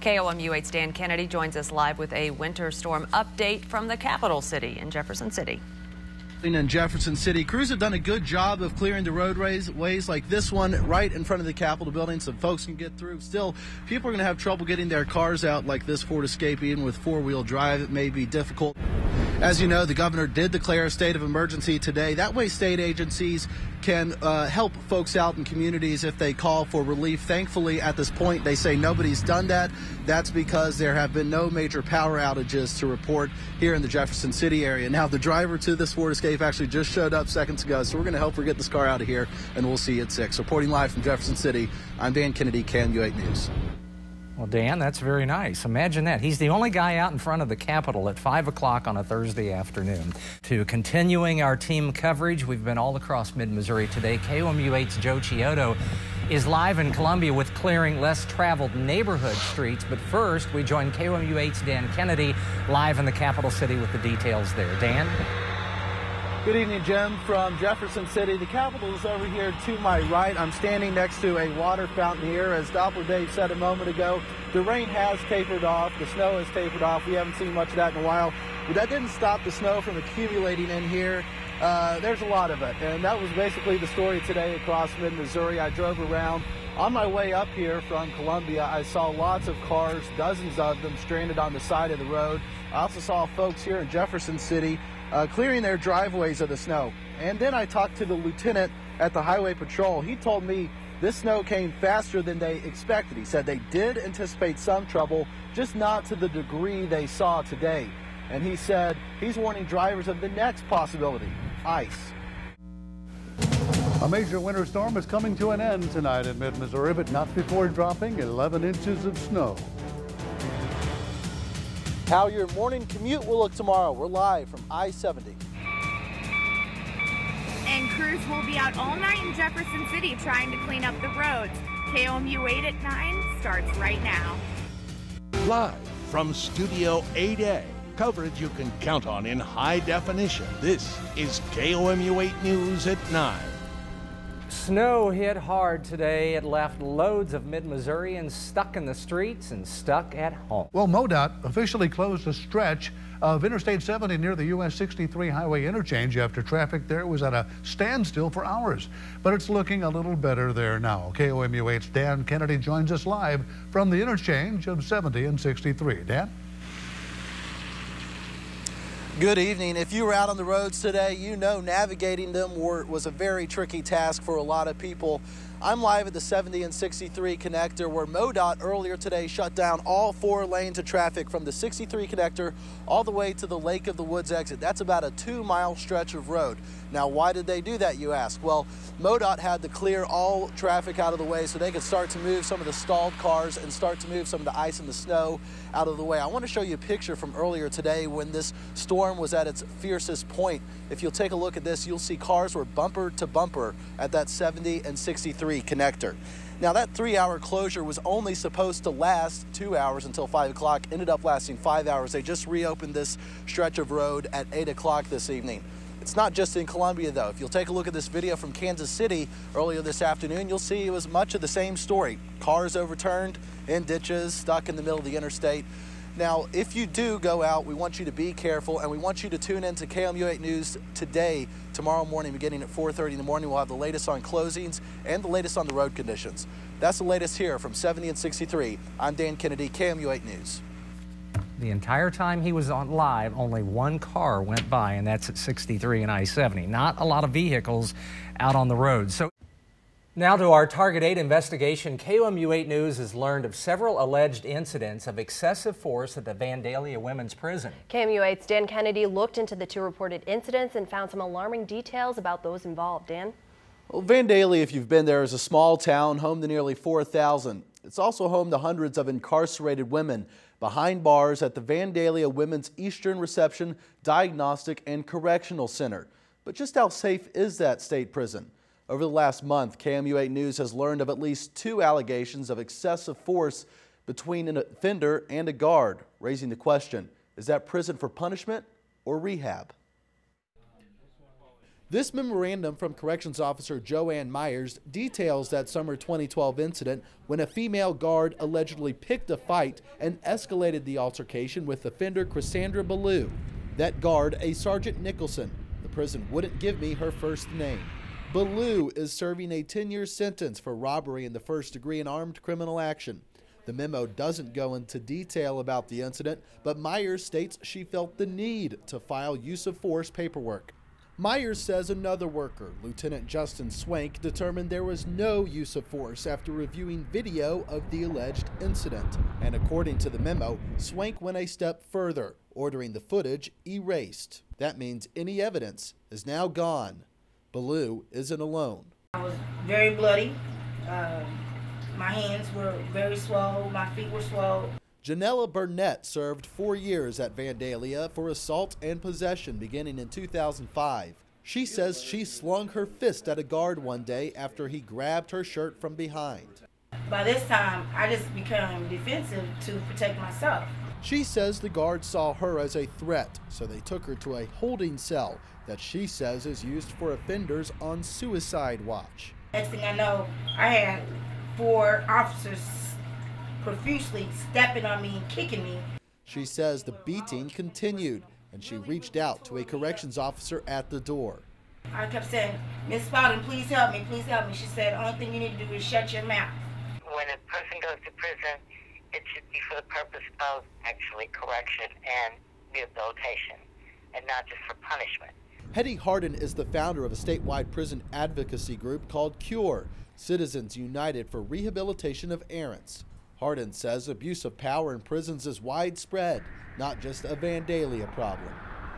KOMU8's Dan Kennedy joins us live with a winter storm update from the capital city in Jefferson City. In Jefferson City, crews have done a good job of clearing the roadways like this one right in front of the Capitol building so folks can get through. Still, people are going to have trouble getting their cars out like this Ford Escape. Even with four-wheel drive, it may be difficult. As you know, the governor did declare a state of emergency today. That way state agencies can help folks out in communities if they call for relief. Thankfully, at this point, they say nobody's done that. That's because there have been no major power outages to report here in the Jefferson City area. Now, the driver to this Ford Escape actually just showed up seconds ago, so we're going to help her get this car out of here, and we'll see you at 6. Reporting live from Jefferson City, I'm Dan Kennedy, KOMU8 News. Well, Dan, that's very nice. Imagine that. He's the only guy out in front of the Capitol at 5 o'clock on a Thursday afternoon. To continuing our team coverage, we've been all across mid-Missouri today. KOMU8's Joe Chiodo is live in Columbia with clearing less traveled neighborhood streets. But first, we join KOMU8's Dan Kennedy live in the capital city with the details there. Dan? Good evening, Jim, from Jefferson City. The Capitol is over here to my right. I'm standing next to a water fountain here. As Doppler Dave said a moment ago, the rain has tapered off. The snow has tapered off. We haven't seen much of that in a while. But that didn't stop the snow from accumulating in here. There's a lot of it. And that was basically the story today across mid-Missouri. I drove around. On my way up here from Columbia, I saw lots of cars, dozens of them, stranded on the side of the road. I also saw folks here in Jefferson City clearing their driveways of the snow. And then I talked to the lieutenant at the Highway Patrol. He told me this snow came faster than they expected. He said they did anticipate some trouble, just not to the degree they saw today. And he said he's warning drivers of the next possibility, ice. A major winter storm is coming to an end tonight in mid-Missouri, but not before dropping 11 inches of snow. How your morning commute will look tomorrow. We're live from I-70. And crews will be out all night in Jefferson City trying to clean up the roads. KOMU8 at 9 starts right now. Live from Studio 8A, coverage you can count on in high definition. This is KOMU8 News at 9. Snow hit hard today. It left loads of mid-Missourians stuck in the streets and stuck at home. Well, MoDOT officially closed a stretch of Interstate 70 near the US 63 highway interchange after traffic there was at a standstill for hours. But it's looking a little better there now. KOMU8's Dan Kennedy joins us live from the interchange of 70 and 63. Dan? Good evening. If you were out on the roads today, you know navigating them was a very tricky task for a lot of people. I'm live at the 70 and 63 connector where MoDOT earlier today shut down all 4 lanes of traffic from the 63 connector all the way to the Lake of the Woods exit. That's about a 2-mile stretch of road. Now, why did they do that, you ask? Well, MoDOT had to clear all traffic out of the way so they could start to move some of the stalled cars and start to move some of the ice and the snow out of the way. I want to show you a picture from earlier today when this storm was at its fiercest point. If you'll take a look at this, you'll see cars were bumper to bumper at that 70 and 63 connector. Now, that 3-hour closure was only supposed to last 2 hours until 5 o'clock, ended up lasting 5 hours. They just reopened this stretch of road at 8 o'clock this evening. It's not just in Columbia, though. If you'll take a look at this video from Kansas City earlier this afternoon, you'll see it was much of the same story. Cars overturned in ditches, stuck in the middle of the interstate. Now, if you do go out, we want you to be careful, and we want you to tune in to KOMU8 News today, tomorrow morning, beginning at 4:30 in the morning. We'll have the latest on closings and the latest on the road conditions. That's the latest here from 70 and 63. I'm Dan Kennedy, KOMU8 News. The entire time he was on live, only 1 car went by, and that's at 63 and I-70. Not a lot of vehicles out on the road. So now to our Target 8 investigation. KOMU8 News has learned of several alleged incidents of excessive force at the Vandalia Women's Prison. KOMU8's Dan Kennedy looked into the 2 reported incidents and found some alarming details about those involved. Dan? Well, Vandalia, if you've been there, is a small town home to nearly 4,000. It's also home to hundreds of incarcerated women behind bars at the Vandalia Women's Eastern Reception Diagnostic and Correctional Center. But just how safe is that state prison? Over the last month, KOMU8 News has learned of at least 2 allegations of excessive force between an offender and a guard, raising the question, is that prison for punishment or rehab? This memorandum from Corrections Officer Joanne Myers details that summer 2012 incident when a female guard allegedly picked a fight and escalated the altercation with offender Cassandra Ballou. That guard, a Sergeant Nicholson. The prison wouldn't give me her first name. Ballou is serving a 10-year sentence for robbery in the first degree and armed criminal action. The memo doesn't go into detail about the incident, but Myers states she felt the need to file use of force paperwork. Myers says another worker, Lieutenant Justin Swank, determined there was no use of force after reviewing video of the alleged incident. And according to the memo, Swank went a step further, ordering the footage erased. That means any evidence is now gone. Ballou isn't alone. I was very bloody. My hands were very swollen. My feet were swollen. Janella Burnett served 4 years at Vandalia for assault and possession beginning in 2005. She says she slung her fist at a guard one day after he grabbed her shirt from behind. By this time, I just became defensive to protect myself. She says the guard saw her as a threat, so they took her to a holding cell that she says is used for offenders on suicide watch. Next thing I know, I had 4 officers profusely stepping on me and kicking me. She says the beating continued, and she reached out to a corrections officer at the door. I kept saying, "Miss Spalding, please help me, please help me." She said, "The only thing you need to do is shut your mouth." When a person goes to prison, it should be for the purpose of actually correction and rehabilitation, and not just for punishment. Hetty Hardin is the founder of a statewide prison advocacy group called CURE, Citizens United for Rehabilitation of Errants. Hardin says abuse of power in prisons is widespread, not just a Vandalia problem.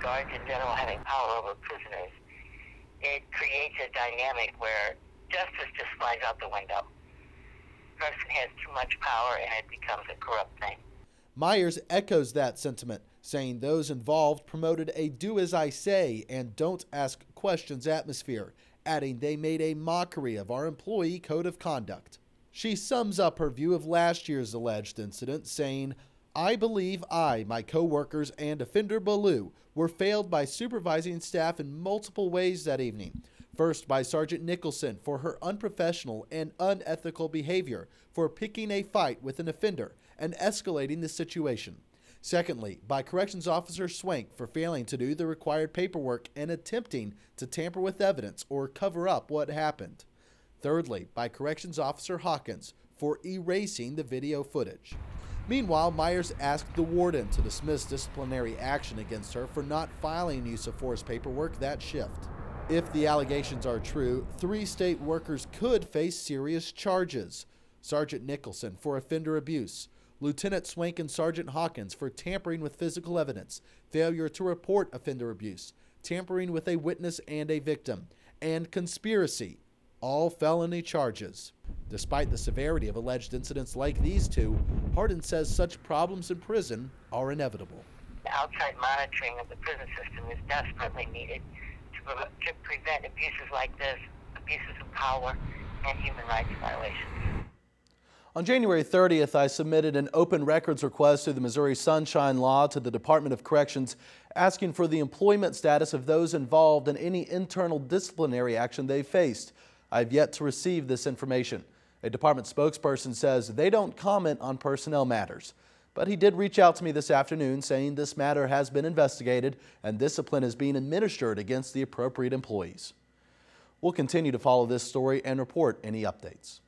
Guards in general having power over prisoners, it creates a dynamic where justice just flies out the window. The person has too much power and it becomes a corrupt thing. Myers echoes that sentiment, saying those involved promoted a do as I say and don't ask questions atmosphere, adding they made a mockery of our employee code of conduct. She sums up her view of last year's alleged incident, saying, "I believe I, my co-workers, and offender Ballou were failed by supervising staff in multiple ways that evening. First, by Sergeant Nicholson for her unprofessional and unethical behavior for picking a fight with an offender and escalating the situation. Secondly, by Corrections Officer Swank for failing to do the required paperwork and attempting to tamper with evidence or cover up what happened. Thirdly, by Corrections Officer Hawkins for erasing the video footage." Meanwhile, Myers asked the warden to dismiss disciplinary action against her for not filing use of force paperwork that shift. If the allegations are true, 3 state workers could face serious charges. Sergeant Nicholson for offender abuse, Lieutenant Swank and Sergeant Hawkins for tampering with physical evidence, failure to report offender abuse, tampering with a witness and a victim, and conspiracy. All felony charges. Despite the severity of alleged incidents like these two, Hardin says such problems in prison are inevitable. Outside monitoring of the prison system is desperately needed to prevent abuses like this, abuses of power, and human rights violations. On January 30th, I submitted an open records request through the Missouri Sunshine Law to the Department of Corrections asking for the employment status of those involved in any internal disciplinary action they faced. I've yet to receive this information. A department spokesperson says they don't comment on personnel matters. But he did reach out to me this afternoon saying this matter has been investigated and discipline is being administered against the appropriate employees. We'll continue to follow this story and report any updates.